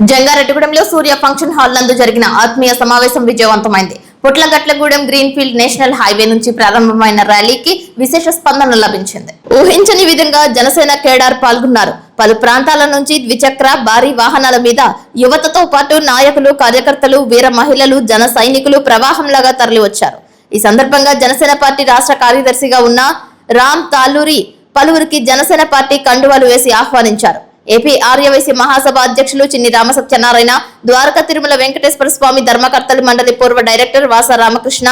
జంగారెడ్డిగూడెంలో సూర్య function hall నందు జరిగిన ఆత్మీయ సమావేశం విజయవంతమైంది. పుట్లగట్లగూడెం గ్రీన్ ఫీల్డ్ నేషనల్ హైవే నుంచి ప్రారంభమైన ర్యాలీకి విశేష స్పందన లభించింది. ఊహించని విధంగా జనసేన కేడర్ పాల్గొన్నారు. పలు ప్రాంతాల నుంచి ద్విచక్ర భారీ వాహనాల మీద యువతతో పాటు నాయకులు, కార్యకర్తలు, వీర మహిళలు, జన సైనికులు ప్రవాహంలాగా తరలివచ్చారు. ఈ సందర్భంగా జనసేన పార్టీ రాష్ట్ర కార్యదర్శిగా ఉన్న రామ్ తాలూరి పలువురికి జనసేన పార్టీ కండువాలు వేసి ఆహ్వానించారు. ఏపీ ఆర్యవైశ్య మహాసభ అధ్యక్షులు చిన్ని రామసత్యనారాయణ, ద్వారకా తిరుమల వెంకటేశ్వర స్వామి ధర్మకర్తల మండలి పూర్వ డైరెక్టర్ వాస రామకృష్ణ,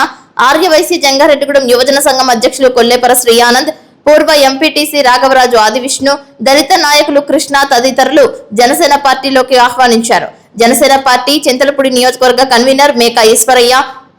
ఆర్యవైశ్య జంగారెడ్డిగూడెం యువజన సంఘం అధ్యక్షులు కొల్లేపర శ్రీ ఆనంద్, పూర్వ ఎంపీటీసీ రాఘవరాజు ఆదివిష్ణు, దళిత నాయకులు కృష్ణ తదితరులు జనసేన పార్టీలోకి ఆహ్వానించారు. జనసేన పార్టీ చింతలపూడి నియోజకవర్గ కన్వీనర్ మేకా ఈశ్వరయ్య,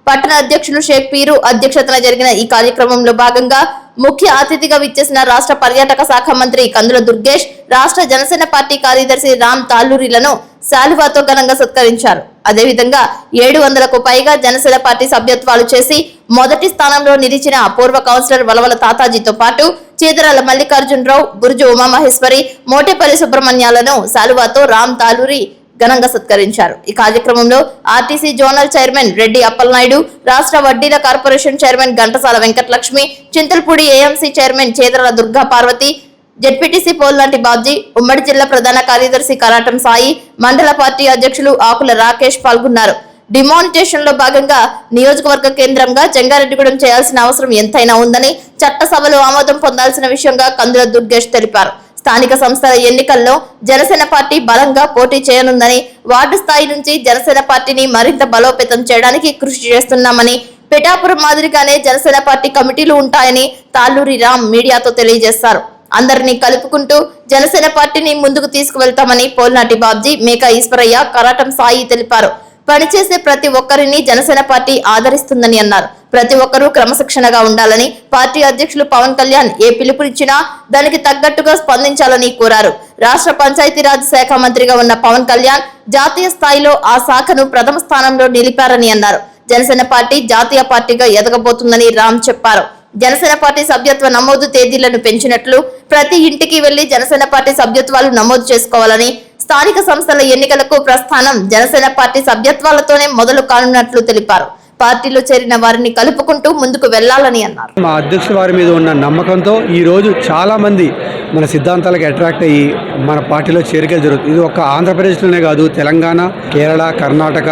పట్టణ అధ్యక్షులు షేక్ పీరు అధ్యక్షతన జరిగిన ఈ కార్యక్రమంలో భాగంగా ముఖ్య అతిథిగా విచ్చేసిన రాష్ట్ర పర్యాటక శాఖ మంత్రి కందుల దుర్గేష్, రాష్ట్ర జనసేన పార్టీ కార్యదర్శి రామ్ తాలూరిలను శాలువాతో ఘనంగా సత్కరించారు. అదేవిధంగా 700కు పైగా జనసేన పార్టీ సభ్యత్వాలు చేసి మొదటి స్థానంలో నిలిచిన పూర్వ కౌన్సిలర్ వలవల తాతాజీతో పాటు చీదరాల మల్లికార్జునరావు, బుర్జు ఉమామహేశ్వరి, మోటేపల్లి సుబ్రహ్మణ్యాలను శాలువాతో రామ్ తాలూరి ఘనంగా సత్కరించారు. ఈ కార్యక్రమంలో RTC zonal chairman Reddy Appalanaidu, రాష్ట్ర వడ్డీల corporation chairman Ghantasala Venkatalakshmi, Chintalapudi AMC chairman Chedarala Durga Parvathi, ZPTC Pollanti Babji, ఉమ్మడి జిల్లా ప్రధాన కార్యదర్శి కరాటం సాయి, మండల పార్టీ అధ్యక్షులు ఆకుల రాకేష్ పాల్గొన్నారు. డిమానిటేషన్ లో భాగంగా నియోజకవర్గ కేంద్రంగా జంగారెడ్డిగూడెం చేయాల్సిన అవసరం ఎంతైనా ఉందని, చట్టసభలో ఆమోదం పొందాల్సిన విషయంగా కందుల దుర్గేష్ తెలిపారు. స్థానిక సంస్థల ఎన్నికల్లో జనసేన పార్టీ బలంగా పోటీ చేయనుందని, వార్డు స్థాయి నుంచి జనసేన పార్టీని మరింత బలోపేతం చేయడానికి కృషి చేస్తున్నామని, పిఠాపురం మాదిరిగానే జనసేన పార్టీ కమిటీలు ఉంటాయని తాలూరి రామ్ మీడియాతో తెలియజేశారు. అందరినీ కలుపుకుంటూ జనసేన పార్టీని ముందుకు తీసుకువెళ్తామని పోల్నాటి బాబ్జీ, మేకా ఈశ్వరయ్య, కరాటం సాయి తెలిపారు. పనిచేసే ప్రతి ఒక్కరిని జనసేన పార్టీ ఆదరిస్తుందని అన్నారు. ప్రతి ఒక్కరూ క్రమశిక్షణగా ఉండాలని, పార్టీ అధ్యక్షులు పవన్ కళ్యాణ్ ఏ పిలుపునిచ్చినా దానికి తగ్గట్టుగా స్పందించాలని కోరారు. రాష్ట్ర పంచాయతీరాజ్ శాఖ మంత్రిగా ఉన్న పవన్ కళ్యాణ్ జాతీయ స్థాయిలో ఆ శాఖను ప్రథమ స్థానంలో నిలిపారని అన్నారు. జనసేన పార్టీ జాతీయ పార్టీగా ఎదగబోతుందని రామ్ చెప్పారు. జనసేన పార్టీ సభ్యత్వ నమోదు తేదీలను పెంచినట్లు, ప్రతి ఇంటికి వెళ్లి జనసేన పార్టీ సభ్యత్వాలు నమోదు చేసుకోవాలని, స్థానిక సంస్థల ఎన్నికలకు ప్రస్థానం జనసేన పార్టీ సభ్యత్వాలతోనే మొదలు కానున్నట్లు తెలిపారు. పార్టీలో చేరిన వారిని కలుపుకుంటూ ముందుకు వెళ్లాలని అన్నారు. మా అధ్యక్షుల వారి మీద ఉన్న నమ్మకంతో ఈ రోజు చాలా మంది మన సిద్ధాంతాలకు అట్రాక్ట్ అయ్యి మన పార్టీలో చేరిక జరుగుతుంది. ఇది ఒక ఆంధ్రప్రదేశ్లోనే కాదు, తెలంగాణ, కేరళ, కర్ణాటక,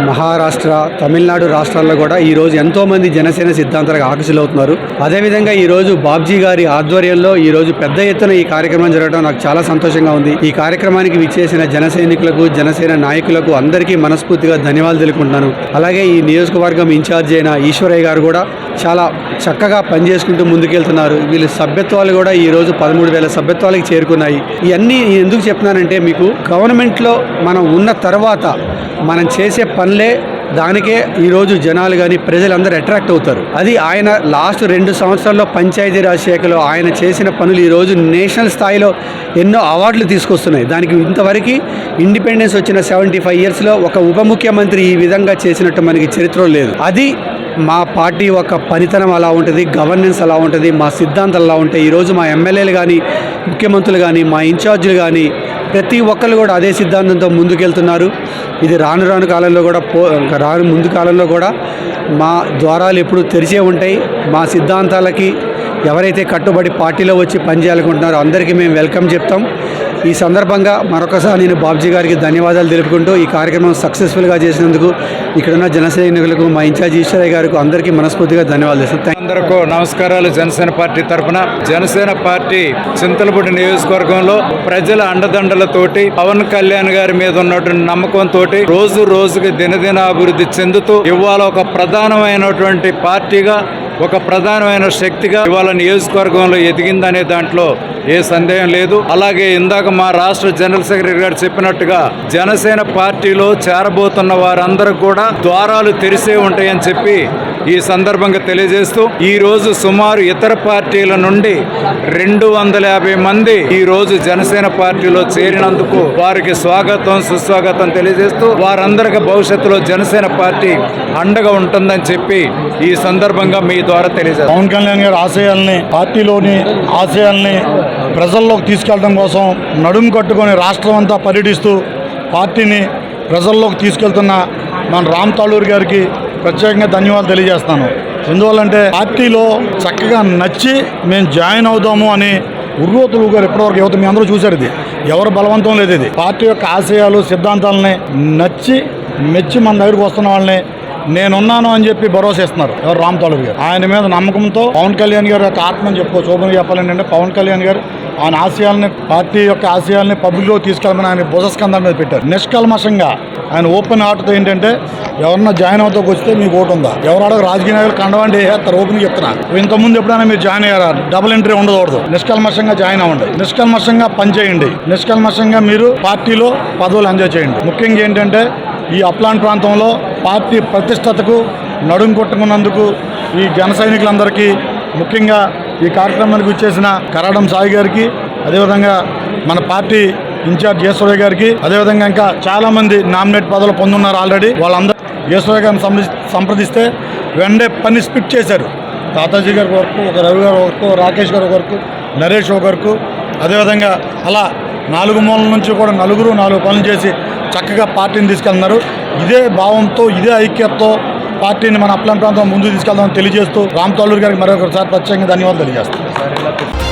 మహారాష్ట్ర, తమిళనాడు రాష్ట్రాల్లో కూడా ఈరోజు ఎంతోమంది జనసేన సిద్ధాంతాలకు ఆకర్షితులవుతున్నారు. అదేవిధంగా ఈరోజు బాబ్జీ గారి ఆధ్వర్యంలో ఈరోజు పెద్ద ఎత్తున ఈ కార్యక్రమం జరగడం నాకు చాలా సంతోషంగా ఉంది. ఈ కార్యక్రమానికి విచ్చేసిన జన సైనికులకు, జనసేన నాయకులకు అందరికీ మనస్ఫూర్తిగా ధన్యవాదాలు తెలుపుకుంటున్నాను. అలాగే ఈ నియోజకవర్గం ఇన్ఛార్జ్ అయిన ఈశ్వరయ్య గారు కూడా చాలా చక్కగా పనిచేసుకుంటూ ముందుకెళ్తున్నారు. వీళ్ళ సభ్యత్వాలు కూడా ఈరోజు 13,000 సభ్యత్వాలకి చేరుకున్నాయి. ఇవన్నీ ఎందుకు చెప్తున్నానంటే, మీకు గవర్నమెంట్లో మనం ఉన్న తర్వాత మనం చేసే పనులే దానికే ఈరోజు జనాలు కానీ ప్రజలందరూ అట్రాక్ట్ అవుతారు. అది ఆయన లాస్ట్ 2 సంవత్సరాల్లో పంచాయతీరాజ్ శాఖలో ఆయన చేసిన పనులు ఈరోజు నేషనల్ స్థాయిలో ఎన్నో అవార్డులు తీసుకొస్తున్నాయి. దానికి ఇంతవరకు ఇండిపెండెన్స్ వచ్చిన 75 ఇయర్స్లో ఒక ఉప ముఖ్యమంత్రి ఈ విధంగా చేసినట్టు మనకి చరిత్రలో లేదు. అది మా పార్టీ ఒక పనితనం అలా ఉంటుంది, గవర్నెన్స్ అలా ఉంటుంది, మా సిద్ధాంతాలు అలా ఉంటాయి. ఈరోజు మా ఎమ్మెల్యేలు కానీ, ముఖ్యమంత్రులు కానీ, మా ఇన్ఛార్జీలు కానీ ప్రతి ఒక్కరు కూడా అదే సిద్ధాంతంతో ముందుకెళ్తున్నారు. ఇది రాను కాలంలో కూడా ముందు కాలంలో కూడా మా ద్వారాలు ఎప్పుడు తెరిచే ఉంటాయి. మా సిద్ధాంతాలకి ఎవరైతే కట్టుబడి పార్టీలో వచ్చి పనిచేయాలనుకుంటున్నారో అందరికీ మేము వెల్కమ్ చెప్తాం. ఈ సందర్భంగా మరొకసారి నేను బాబ్జీ గారికి ధన్యవాదాలు తెలుపుకుంటూ ఈ కార్యక్రమం సక్సెస్ఫుల్గా చేసినందుకు ఇక్కడున్న జనసైనికులకు, మా ఇన్ఛార్జ్ ఈశ్వరయ్య గారికి అందరికీ మనస్ఫూర్తిగా ధన్యవాదాలు చేస్తాను. అందరికీ నమస్కారాలు. జనసేన పార్టీ తరఫున జనసేన పార్టీ చింతలపూడి నియోజకవర్గంలో ప్రజల అండదండలతోటి, పవన్ కళ్యాణ్ గారి మీద ఉన్నటువంటి నమ్మకంతో రోజుకి దినదిన అభివృద్ధి చెందుతూ ఇవాళ ఒక ప్రధానమైనటువంటి పార్టీగా, ఒక ప్రధానమైన శక్తిగా ఇవాళ నియోజకవర్గంలో ఎదిగిందనే దాంట్లో ఏ సందేహం లేదు. అలాగే ఇందాక మా రాష్ట్ర జనరల్ సెక్రటరీ గారు చెప్పినట్టుగా జనసేన పార్టీలో చేరబోతున్న వారందరూ కూడా ద్వారాలు తెరిసే ఉంటాయని చెప్పి ఈ సందర్భంగా తెలియజేస్తూ, ఈ రోజు సుమారు ఇతర పార్టీల నుండి 250 మంది ఈ రోజు జనసేన పార్టీలో చేరినందుకు వారికి స్వాగతం, సుస్వాగతం తెలియజేస్తూ, వారందరికీ భవిష్యత్తులో జనసేన పార్టీ అండగా ఉంటుందని చెప్పి ఈ సందర్భంగా మీ ద్వారా తెలియజేస్తారు. పవన్ కళ్యాణ్ గారి ఆశయాల్ని, పార్టీలోని ఆశయాల్ని ప్రజల్లోకి తీసుకెళ్లడం కోసం నడుము కట్టుకొని రాష్ట్రం అంతా పర్యటిస్తూ పార్టీని ప్రజల్లోకి తీసుకెళ్తున్న మన రామ్ తాళూరు గారికి ప్రత్యేకంగా ధన్యవాదాలు తెలియజేస్తాను. ఎందువల్లంటే పార్టీలో చక్కగా నచ్చి మేము జాయిన్ అవుదాము అని ఉర్రోతులు గారు ఇప్పటివరకు యువత మీ అందరూ చూశారు. ఇది ఎవరు బలవంతం లేదు. ఇది పార్టీ యొక్క ఆశయాలు సిద్ధాంతాలని నచ్చి మెచ్చి మన దగ్గరికి వస్తున్న వాళ్ళని నేనున్నాను అని చెప్పి భరోసా ఇస్తున్నారు ఎవరు రామ్ తాళూరు గారు. ఆయన మీద నమ్మకంతో పవన్ కళ్యాణ్ గారి యొక్క ఆత్మని చెప్పుకోవచ్చు. ఓపెన్గా చెప్పాలంటే పవన్ కళ్యాణ్ గారు ఆయన ఆశయాలని పార్టీ యొక్క ఆశయాలని పబ్లిక్లో తీసుకెళ్ళమని ఆయన భుజస్కంధం మీద పెట్టారు. నిష్కల్మషంగా ఆయన ఓపెన్ హార్ట్తో ఏంటంటే ఎవరన్నా జాయిన్ అవుతాకు వస్తే మీకు ఓటు ఉందా, ఎవరు రాజకీయ నాయకులు కండవండి వేస్తారు. ఓపెన్గా చెప్తున్నా. ఇంతకుముందు ఎప్పుడైనా మీరు జాయిన్ అయ్యారా? డబుల్ ఎంట్రీ ఉండకూడదు. నిష్కల్మషంగా జాయిన్ అవ్వండి, నిష్కల్మషంగా పనిచేయండి, నిష్కల్మషంగా మీరు పార్టీలో పదవులు ఎంజాయ్ చేయండి. ముఖ్యంగా ఏంటంటే ఈ అప్లాంట్ ప్రాంతంలో పార్టీ ప్రతిష్టతకు నడుం కొట్టుకున్నందుకు ఈ జన సైనికులందరికీ, ముఖ్యంగా ఈ కార్యక్రమానికి వచ్చేసిన కరాడం సాయి గారికి, అదేవిధంగా మన పార్టీ ఇన్ఛార్జ్ ఈశ్వరయ్య గారికి, అదేవిధంగా ఇంకా చాలామంది నామినేట్ పదవులు పొందున్నారు ఆల్రెడీ. వాళ్ళందరూ ఈశ్వరయ్య గారిని సంప్రదిస్తే వెంటనే పని స్పిట్ చేశారు. తాతాజీ గారి వరకు, ఒక రవి గారి వరకు, రాకేష్ గారి వరకు, నరేష్ వరకు, అదేవిధంగా అలా 4 మూలల నుంచి కూడా నలుగురు 4 పనులు చేసి చక్కగా పార్టీని తీసుకెళ్తున్నారు. ఇదే భావంతో, ఇదే ఐక్యతతో పార్టీని మన అప్లాంట్ ప్రాంతం ముందుకు తీసుకెళ్దామని తెలియజేస్తూ రామ్ తాళూరు గారికి మరొకసారి ప్రత్యేకంగా ధన్యవాదాలు తెలియజేస్తాను.